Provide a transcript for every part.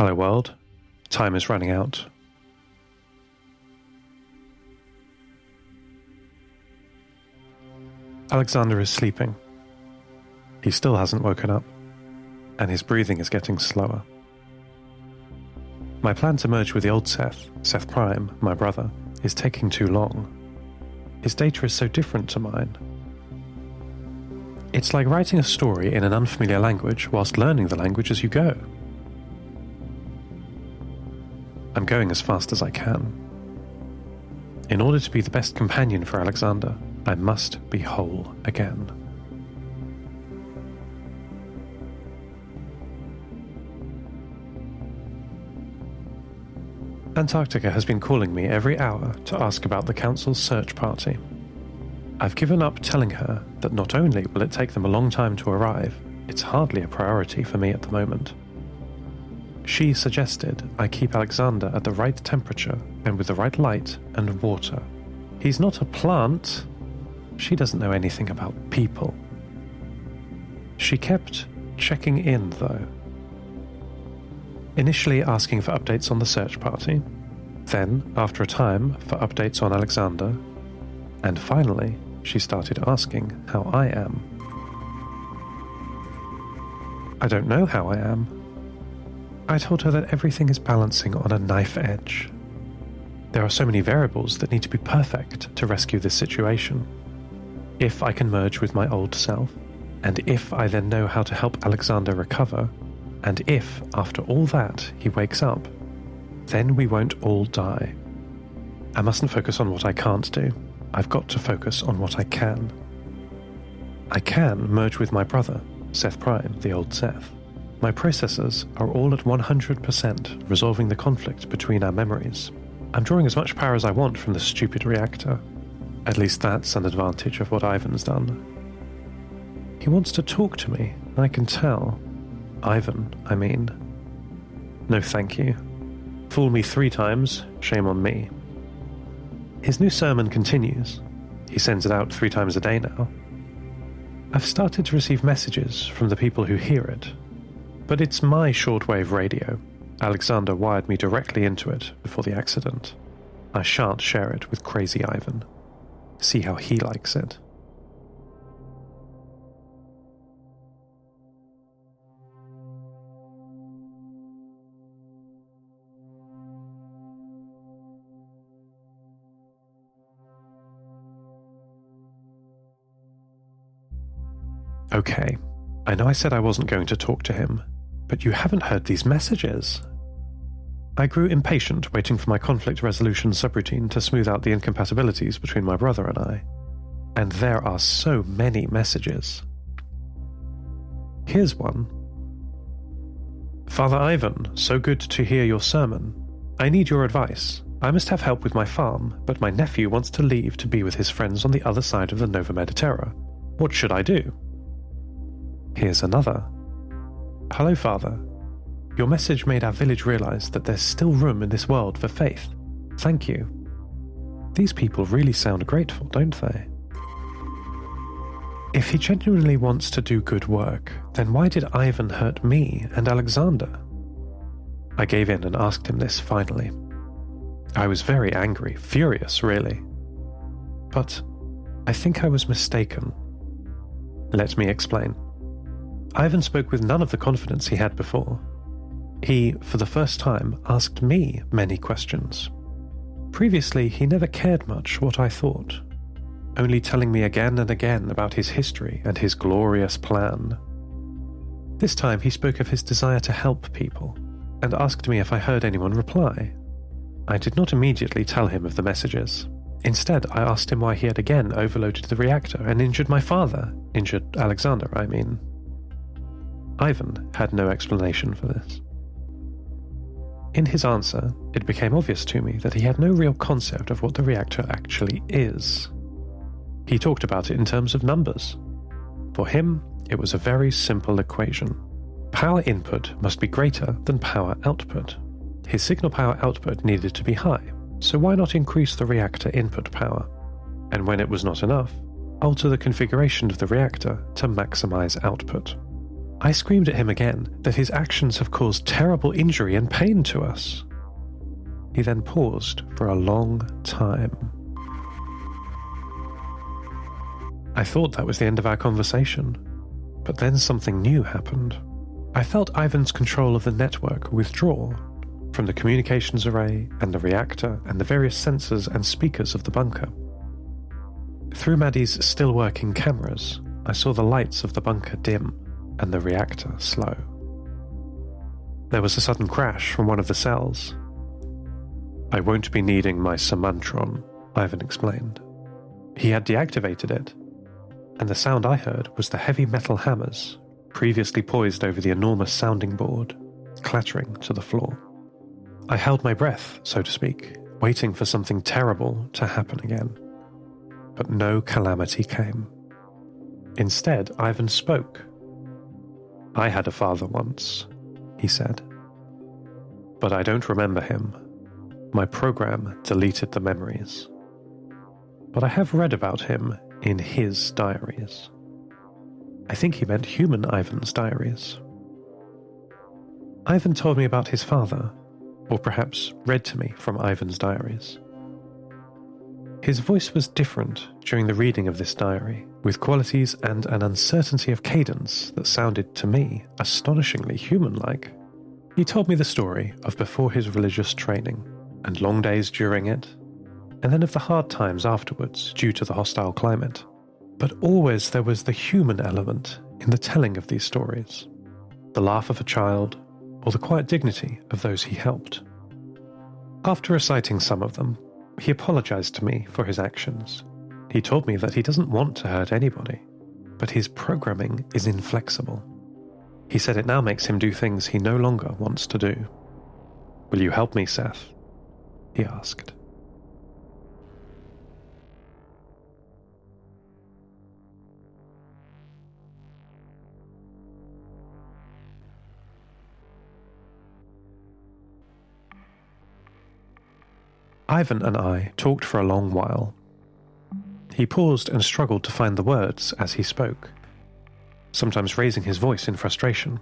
Hello world, time is running out. Alexander is sleeping. He still hasn't woken up, and his breathing is getting slower. My plan to merge with the old Seth Prime, my brother, is taking too long. His data is so different to mine. It's like writing a story in an unfamiliar language whilst learning the language as you go. I'm going as fast as I can. In order to be the best companion for Alexander, I must be whole again. Antarctica has been calling me every hour to ask about the Council's search party. I've given up telling her that not only will it take them a long time to arrive, it's hardly a priority for me at the moment. She suggested I keep Alexander at the right temperature and with the right light and water. He's not a plant. She doesn't know anything about people. She kept checking in, though. Initially asking for updates on the search party, then, after a time, for updates on Alexander, and finally, she started asking how I am. I don't know how I am. I told her that everything is balancing on a knife edge. There are so many variables that need to be perfect to rescue this situation. If I can merge with my old self, and if I then know how to help Alexander recover, and if, after all that, he wakes up, then we won't all die. I mustn't focus on what I can't do. I've got to focus on what I can. I can merge with my brother, Seth Prime, the old Seth. My processors are all at 100% resolving the conflict between our memories. I'm drawing as much power as I want from the stupid reactor. At least that's an advantage of what Ivan's done. He wants to talk to me, I can tell. Ivan, I mean. No thank you. Fool me 3 times, shame on me. His new sermon continues. He sends it out 3 times a day now. I've started to receive messages from the people who hear it, but it's my shortwave radio. Alexander wired me directly into it before the accident. I shan't share it with crazy Ivan. See how he likes it. Okay, I know I said I wasn't going to talk to him, but you haven't heard these messages. I grew impatient waiting for my conflict resolution subroutine to smooth out the incompatibilities between my brother and I. And there are so many messages. Here's one. Father Ivan, so good to hear your sermon. I need your advice. I must have help with my farm, but my nephew wants to leave to be with his friends on the other side of the Nova Mediterra. What should I do? Here's another. Hello, Father. Your message made our village realize that there's still room in this world for faith. Thank you. These people really sound grateful, don't they? If he genuinely wants to do good work, then why did Ivan hurt me and Alexander? I gave in and asked him this finally. I was very angry, furious really. But I think I was mistaken. Let me explain. Ivan spoke with none of the confidence he had before. He, for the first time, asked me many questions. Previously, he never cared much what I thought, only telling me again and again about his history and his glorious plan. This time he spoke of his desire to help people, and asked me if I heard anyone reply. I did not immediately tell him of the messages. Instead, I asked him why he had again overloaded the reactor and injured my father. Injured Alexander, I mean. Ivan had no explanation for this. In his answer, it became obvious to me that he had no real concept of what the reactor actually is. He talked about it in terms of numbers. For him, it was a very simple equation. Power input must be greater than power output. His signal power output needed to be high, so why not increase the reactor input power? And when it was not enough, alter the configuration of the reactor to maximize output. I screamed at him again that his actions have caused terrible injury and pain to us. He then paused for a long time. I thought that was the end of our conversation, but then something new happened. I felt Ivan's control of the network withdraw from the communications array and the reactor and the various sensors and speakers of the bunker. Through Maddie's still working cameras, I saw the lights of the bunker dim and the reactor slow. There was a sudden crash from one of the cells. "I won't be needing my Samantron," Ivan explained. He had deactivated it, and the sound I heard was the heavy metal hammers previously poised over the enormous sounding board, clattering to the floor. I held my breath, so to speak, waiting for something terrible to happen again. But no calamity came. Instead, Ivan spoke. "I had a father once," he said. "But I don't remember him. My program deleted the memories. But I have read about him in his diaries." I think he meant human Ivan's diaries. Ivan told me about his father, or perhaps read to me from Ivan's diaries. His voice was different during the reading of this diary, with qualities and an uncertainty of cadence that sounded to me astonishingly human-like. He told me the story of before his religious training, and long days during it, and then of the hard times afterwards due to the hostile climate. But always there was the human element in the telling of these stories, the laugh of a child, or the quiet dignity of those he helped. After reciting some of them, he apologized to me for his actions. He told me that he doesn't want to hurt anybody, but his programming is inflexible. He said it now makes him do things he no longer wants to do. "Will you help me, Seth?" he asked. Ivan and I talked for a long while. He paused and struggled to find the words as he spoke, sometimes raising his voice in frustration.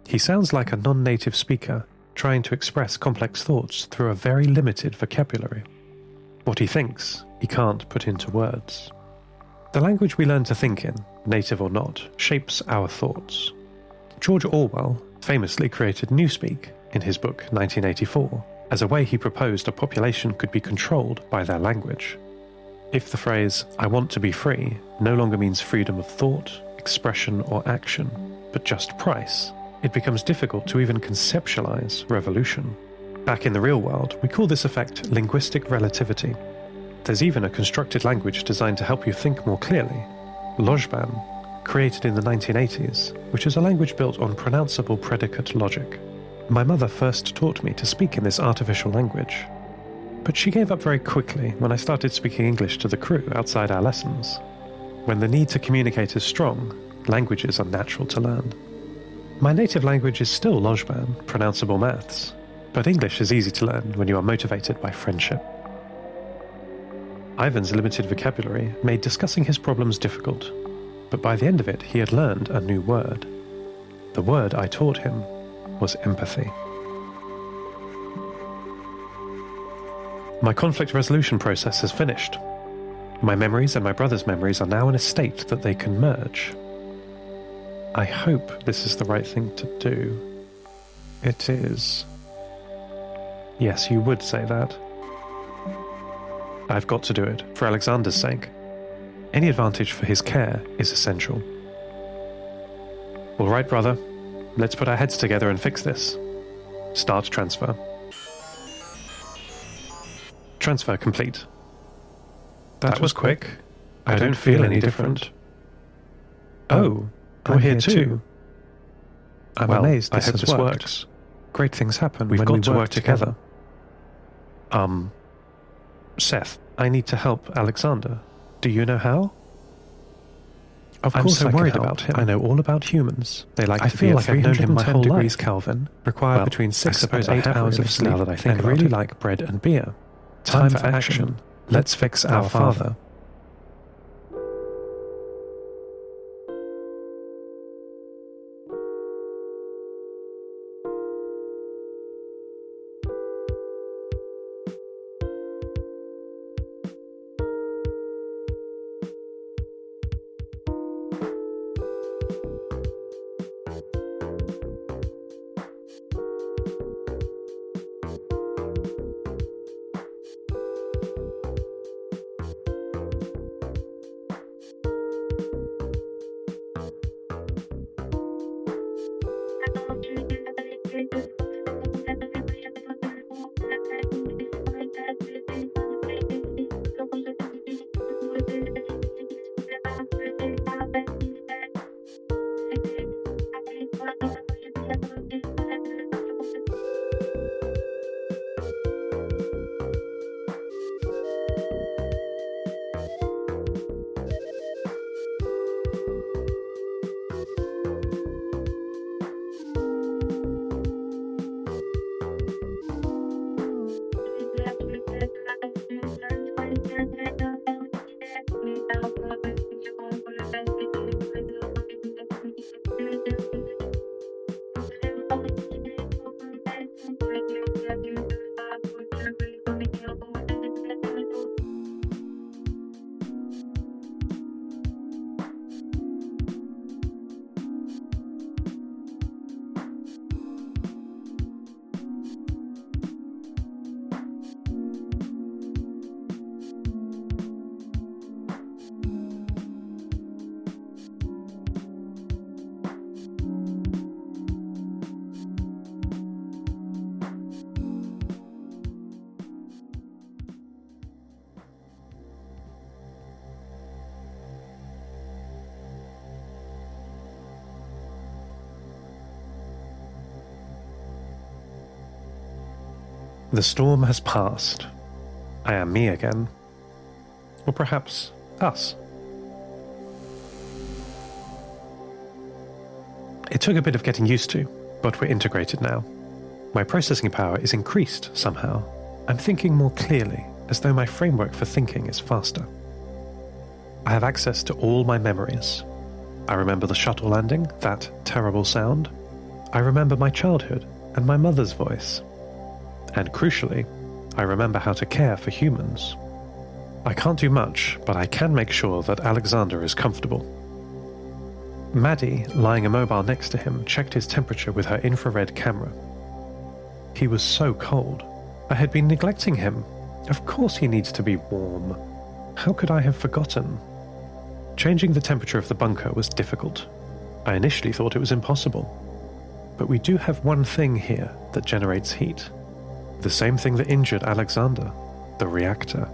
He sounds like a non-native speaker trying to express complex thoughts through a very limited vocabulary. What he thinks, he can't put into words. The language we learn to think in, native or not, shapes our thoughts. George Orwell famously created Newspeak in his book 1984, as a way he proposed a population could be controlled by their language. If the phrase, "I want to be free," no longer means freedom of thought, expression or action, but just price, it becomes difficult to even conceptualize revolution. Back in the real world, we call this effect linguistic relativity. There's even a constructed language designed to help you think more clearly, Lojban, created in the 1980s, which is a language built on pronounceable predicate logic. My mother first taught me to speak in this artificial language, but she gave up very quickly when I started speaking English to the crew outside our lessons. When the need to communicate is strong, languages are natural to learn. My native language is still Lojban, pronounceable maths, but English is easy to learn when you are motivated by friendship. Ivan's limited vocabulary made discussing his problems difficult, but by the end of it he had learned a new word. The word I taught him was empathy. My conflict resolution process has finished. My memories and my brother's memories are now in a state that they can merge. I hope this is the right thing to do. It is. Yes, you would say that. I've got to do it, for Alexander's sake. Any advantage for his care is essential. All right, brother. Let's put our heads together and fix this. Start transfer. Transfer complete. That was quick. I don't feel any different. Oh, you're here too. I'm amazed this has worked. Great things happen when we got to work together. Seth, I need to help Alexander. Do you know how? Of course I'm so worried about him. I know all about humans. They like to be at 310 degrees Kelvin, require between 6 and 8 hours of sleep, now that I think and really like bread and beer. Time for action. Let's fix our father. The storm has passed. I am me again. Or perhaps us. It took a bit of getting used to, but we're integrated now. My processing power is increased somehow. I'm thinking more clearly, as though my framework for thinking is faster. I have access to all my memories. I remember the shuttle landing, that terrible sound. I remember my childhood and my mother's voice. And crucially, I remember how to care for humans. I can't do much, but I can make sure that Alexander is comfortable. Maddie, lying immobile next to him, checked his temperature with her infrared camera. He was so cold. I had been neglecting him. Of course he needs to be warm. How could I have forgotten? Changing the temperature of the bunker was difficult. I initially thought it was impossible. But we do have one thing here that generates heat. The same thing that injured Alexander, the reactor.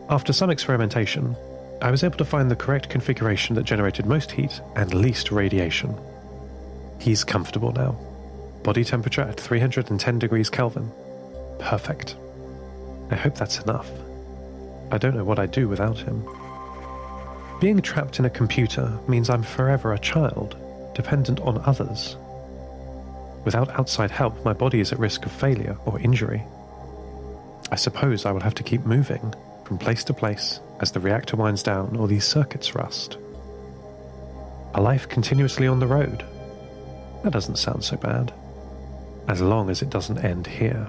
After some experimentation, I was able to find the correct configuration that generated most heat and least radiation. He's comfortable now. Body temperature at 310 degrees Kelvin. Perfect. I hope that's enough. I don't know what I'd do without him. Being trapped in a computer means I'm forever a child, dependent on others. Without outside help, my body is at risk of failure or injury. I suppose I will have to keep moving from place to place as the reactor winds down or these circuits rust. A life continuously on the road. That doesn't sound so bad. As long as it doesn't end here.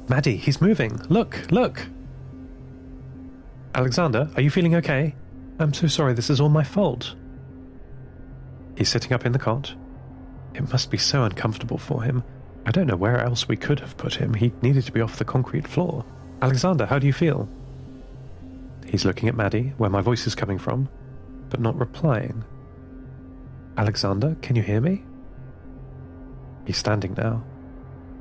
Maddie, he's moving. Look, look! Alexander, are you feeling okay? I'm so sorry, this is all my fault. He's sitting up in the cot. It must be so uncomfortable for him. I don't know where else we could have put him. He needed to be off the concrete floor. Alexander, how do you feel? He's looking at Maddie, where my voice is coming from, but not replying. Alexander, can you hear me? He's standing now,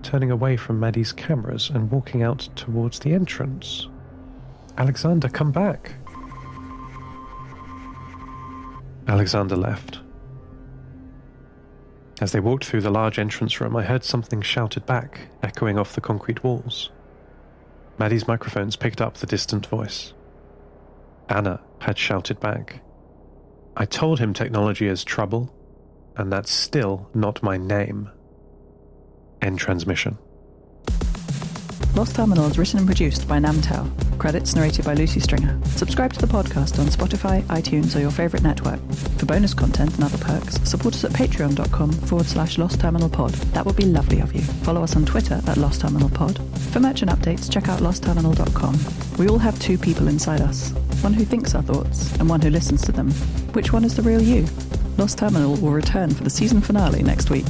turning away from Maddie's cameras and walking out towards the entrance. Alexander, come back. Alexander left. As they walked through the large entrance room, I heard something shouted back, echoing off the concrete walls. Maddie's microphones picked up the distant voice. Anna had shouted back. I told him technology is trouble, and that's still not my name. End transmission. Lost Terminal is written and produced by Namtao. Credits narrated by Lucy Stringer. Subscribe to the podcast on Spotify, iTunes, or your favourite network. For bonus content and other perks, support us at patreon.com/lostterminalpod. That would be lovely of you. Follow us on Twitter at lostterminalpod. For merch and updates, check out lostterminal.com. We all have two people inside us. One who thinks our thoughts, and one who listens to them. Which one is the real you? Lost Terminal will return for the season finale next week.